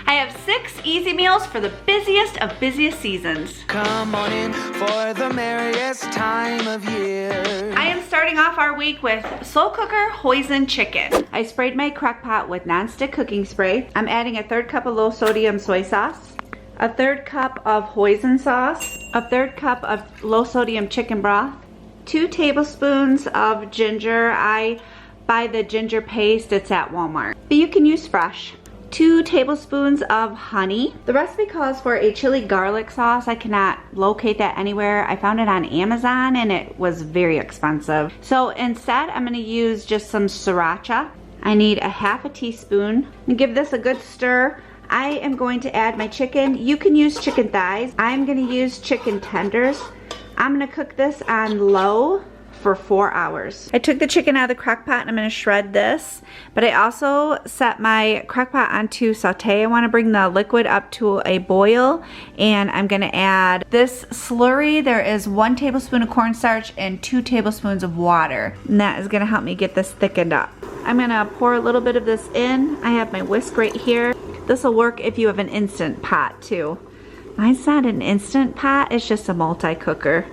I have 6 easy meals for the busiest of busiest seasons. Come on in for the merriest time of year. I am starting off our week with slow cooker hoisin chicken. I sprayed my crock pot with nonstick cooking spray. I'm adding a 1/3 cup of low sodium soy sauce, a 1/3 cup of hoisin sauce, a 1/3 cup of low sodium chicken broth, 2 tablespoons of ginger. I buy the ginger paste, it's at Walmart, but you can use fresh. 2 tablespoons of honey. The recipe calls for a chili garlic sauce. I cannot locate that anywhere. I found it on Amazon and it was very expensive. So instead, I'm gonna use just some sriracha. I need a 1/2 teaspoon. And give this a good stir. I am going to add my chicken. You can use chicken thighs. I'm gonna use chicken tenders. I'm gonna cook this on low for 4 hours. I took the chicken out of the crock pot and I'm gonna shred this, but I also set my crock pot onto saute. I wanna bring the liquid up to a boil, and I'm gonna add this slurry. There is 1 tablespoon of cornstarch and 2 tablespoons of water, and that is gonna help me get this thickened up. I'm gonna pour a little bit of this in. I have my whisk right here. This will work if you have an instant pot too. Mine's not an instant pot, it's just a multi-cooker,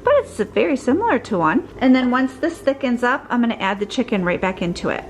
but it's very similar to one. And then once this thickens up, I'm gonna add the chicken right back into it.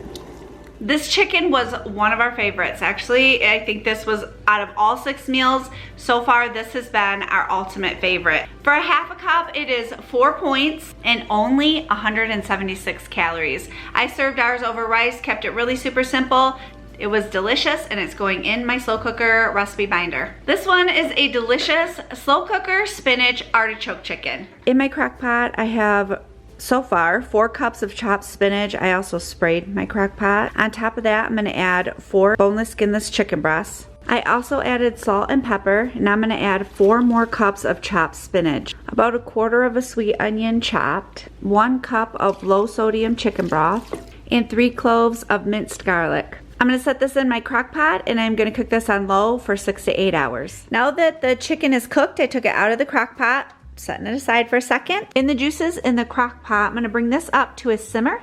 This chicken was one of our favorites. Actually, I think this was, out of all 6 meals so far, this has been our ultimate favorite. For a 1/2 cup, it is 4 points and only 176 calories. I served ours over rice, kept it really super simple. It was delicious, and it's going in my slow cooker recipe binder. This one is a delicious slow cooker spinach artichoke chicken. In my crock pot, I have so far 4 cups of chopped spinach. I also sprayed my crock pot. On top of that, I'm gonna add 4 boneless, skinless chicken breasts. I also added salt and pepper, and I'm gonna add 4 more cups of chopped spinach. About 1/4 of a sweet onion chopped, 1 cup of low sodium chicken broth, and 3 cloves of minced garlic. I'm gonna set this in my crock pot, and I'm gonna cook this on low for 6 to 8 hours. Now that the chicken is cooked, I took it out of the crock pot, setting it aside for a second. In the juices in the crock pot, I'm gonna bring this up to a simmer,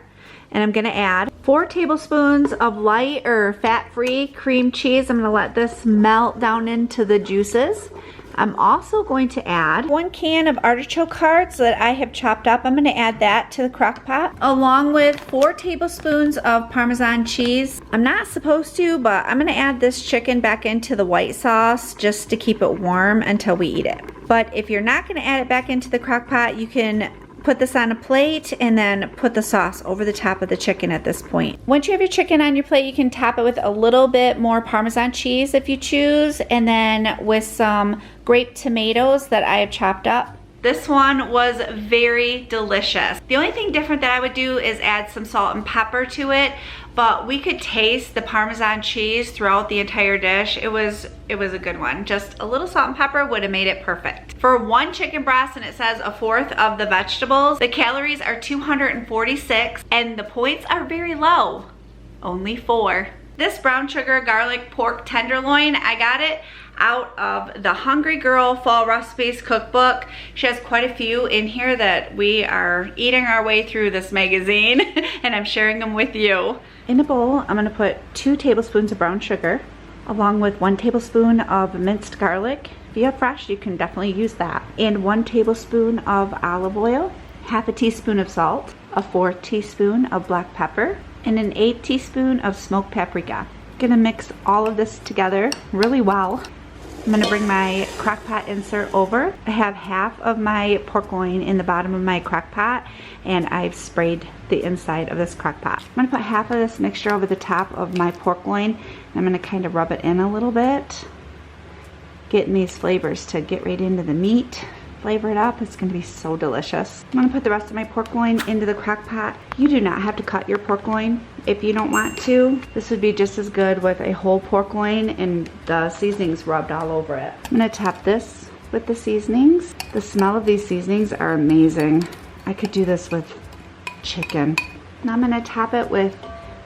and I'm gonna add 4 tablespoons of light or fat-free cream cheese. I'm gonna let this melt down into the juices. I'm also going to add 1 can of artichoke hearts that I have chopped up. I'm gonna add that to the crock pot, along with 4 tablespoons of Parmesan cheese. I'm not supposed to, but I'm gonna add this chicken back into the white sauce just to keep it warm until we eat it. But if you're not gonna add it back into the crock pot, you can put this on a plate and then put the sauce over the top of the chicken at this point. Once you have your chicken on your plate, you can top it with a little bit more Parmesan cheese if you choose, and then with some grape tomatoes that I have chopped up. This one was very delicious. The only thing different that I would do is add some salt and pepper to it, but we could taste the Parmesan cheese throughout the entire dish. It was a good one. Just a little salt and pepper would have made it perfect. For 1 chicken breast, and it says 1/4 of the vegetables, the calories are 246, and the points are very low, only 4. This brown sugar garlic pork tenderloin, I got it out of the Hungry Girl Fall Recipes cookbook. She has quite a few in here that we are eating our way through this magazine, and I'm sharing them with you. In a bowl, I'm gonna put 2 tablespoons of brown sugar, along with 1 tablespoon of minced garlic. If you have fresh, you can definitely use that. And 1 tablespoon of olive oil, 1/2 teaspoon of salt, a 1/4 teaspoon of black pepper, and an 1/8 teaspoon of smoked paprika. I'm gonna mix all of this together really well. I'm gonna bring my crock pot insert over. I have 1/2 of my pork loin in the bottom of my crock pot, and I've sprayed the inside of this crock pot. I'm gonna put 1/2 of this mixture over the top of my pork loin, and I'm gonna kind of rub it in a little bit, getting these flavors to get right into the meat. Flavor it up, it's gonna be so delicious. I'm gonna put the rest of my pork loin into the crock pot. You do not have to cut your pork loin if you don't want to. This would be just as good with a whole pork loin and the seasonings rubbed all over it. I'm gonna top this with the seasonings. The smell of these seasonings are amazing. I could do this with chicken. Now I'm gonna top it with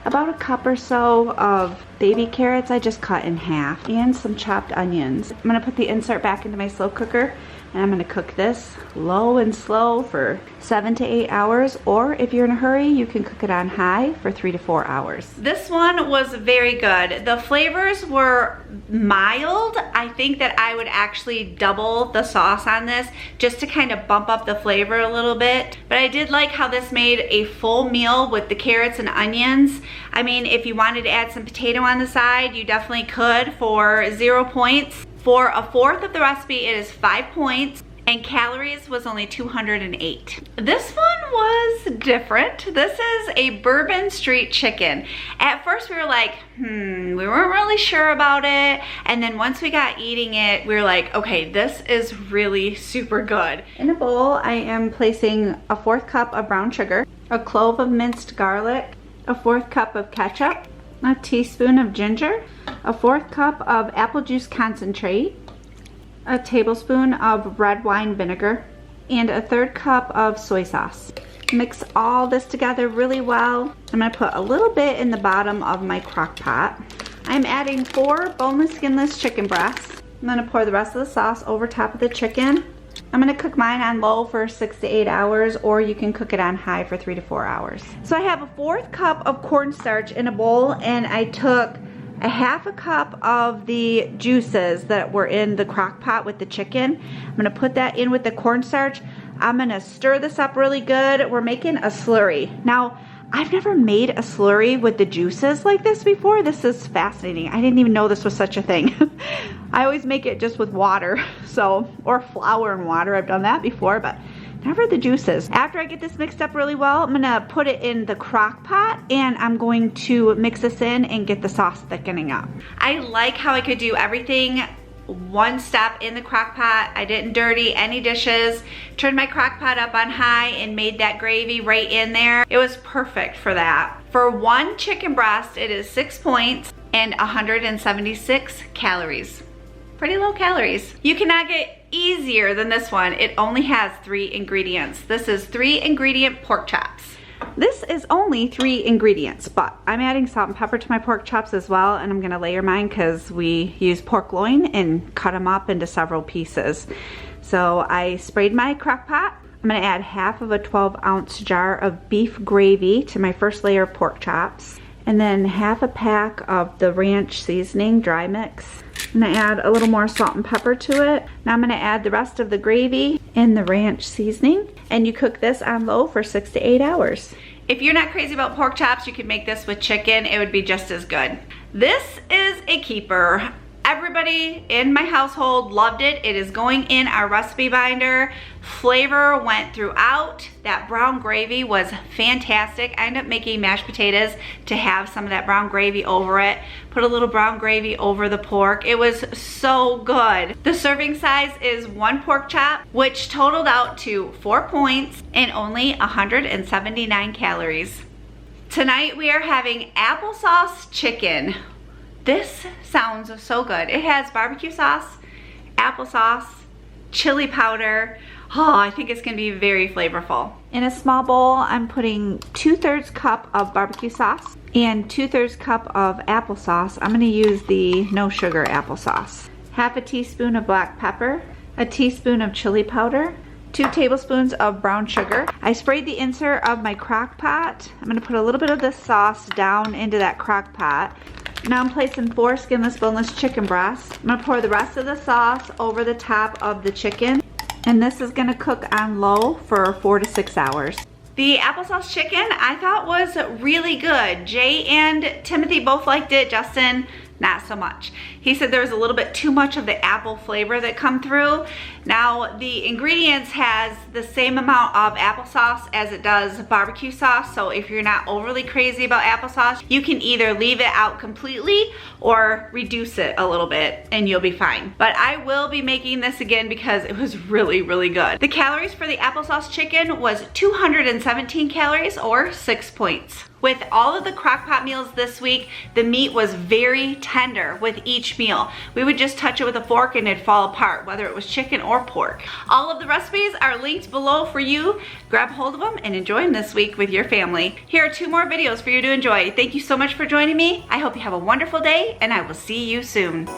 about a cup or so of baby carrots I just cut in half, and some chopped onions. I'm gonna put the insert back into my slow cooker. And I'm gonna cook this low and slow for 7 to 8 hours, or if you're in a hurry, you can cook it on high for 3 to 4 hours. This one was very good. The flavors were mild. I think that I would actually double the sauce on this just to kind of bump up the flavor a little bit. But I did like how this made a full meal with the carrots and onions. I mean, if you wanted to add some potato on the side, you definitely could for 0 points. For a fourth of the recipe, it is 5 points, and calories was only 208. This one was different. This is a Bourbon Street chicken. At first we were like, we weren't really sure about it. And then once we got eating it, we were like, okay, this is really super good. In a bowl, I am placing a 1/4 cup of brown sugar, a clove of minced garlic, a 1/4 cup of ketchup, a teaspoon of ginger, a 1/4 cup of apple juice concentrate, a tablespoon of red wine vinegar, and a 1/3 cup of soy sauce. Mix all this together really well. I'm gonna put a little bit in the bottom of my crock pot. I'm adding 4 boneless, skinless chicken breasts. I'm gonna pour the rest of the sauce over top of the chicken. I'm gonna cook mine on low for 6 to 8 hours, or you can cook it on high for 3 to 4 hours. So I have a 1/4 cup of cornstarch in a bowl, and I took a 1/2 cup of the juices that were in the crock pot with the chicken. I'm gonna put that in with the cornstarch. I'm gonna stir this up really good. We're making a slurry. Now, I've never made a slurry with the juices like this before. This is fascinating. I didn't even know this was such a thing. I always make it just with water, or flour and water. I've done that before, but never the juices. After I get this mixed up really well, I'm gonna put it in the crock pot, and I'm going to mix this in and get the sauce thickening up. I like how I could do everything one step in the crock pot. I didn't dirty any dishes. Turned my crock pot up on high and made that gravy right in there. It was perfect for that. For 1 chicken breast, it is 6 points and 176 calories. Pretty low calories. You cannot get easier than this one. It only has 3 ingredients. This is 3 ingredient pork chops. This is only 3 ingredients, but I'm adding salt and pepper to my pork chops as well, and I'm gonna layer mine because we use pork loin and cut them up into several pieces. So I sprayed my crock pot. I'm gonna add 1/2 of a 12-ounce jar of beef gravy to my first layer of pork chops, and then 1/2 a pack of the ranch seasoning dry mix. I'm gonna add a little more salt and pepper to it. Now I'm gonna add the rest of the gravy and the ranch seasoning, and you cook this on low for 6 to 8 hours. If you're not crazy about pork chops, you could make this with chicken. It would be just as good. This is a keeper. Everybody in my household loved it. It is going in our recipe binder. Flavor went throughout. That brown gravy was fantastic. I ended up making mashed potatoes to have some of that brown gravy over it. Put a little brown gravy over the pork. It was so good. The serving size is 1 pork chop, which totaled out to 4 points and only 179 calories. Tonight we are having applesauce chicken. This sounds so good. It has barbecue sauce, applesauce, chili powder. Oh, I think it's gonna be very flavorful. In a small bowl, I'm putting 2/3 cup of barbecue sauce and 2/3 cup of applesauce. I'm gonna use the no sugar applesauce. 1/2 teaspoon of black pepper, a teaspoon of chili powder, 2 tablespoons of brown sugar. I sprayed the insert of my crock pot. I'm gonna put a little bit of this sauce down into that crock pot. Now I'm placing 4 skinless boneless chicken breasts. I'm gonna pour the rest of the sauce over the top of the chicken, and this is gonna cook on low for 4 to 6 hours. The applesauce chicken I thought was really good. Jay and Timothy both liked it. Justin, not so much. He said there was a little bit too much of the apple flavor that come through. Now the ingredients has the same amount of applesauce as it does barbecue sauce, so if you're not overly crazy about applesauce, you can either leave it out completely or reduce it a little bit and you'll be fine. But I will be making this again because it was really, really good. The calories for the applesauce chicken was 217 calories, or 6 points. With all of the crock-pot meals this week, the meat was very tender with each meal. We would just touch it with a fork and it'd fall apart, whether it was chicken or pork. All of the recipes are linked below for you. Grab hold of them and enjoy them this week with your family. Here are 2 more videos for you to enjoy. Thank you so much for joining me. I hope you have a wonderful day, and I will see you soon.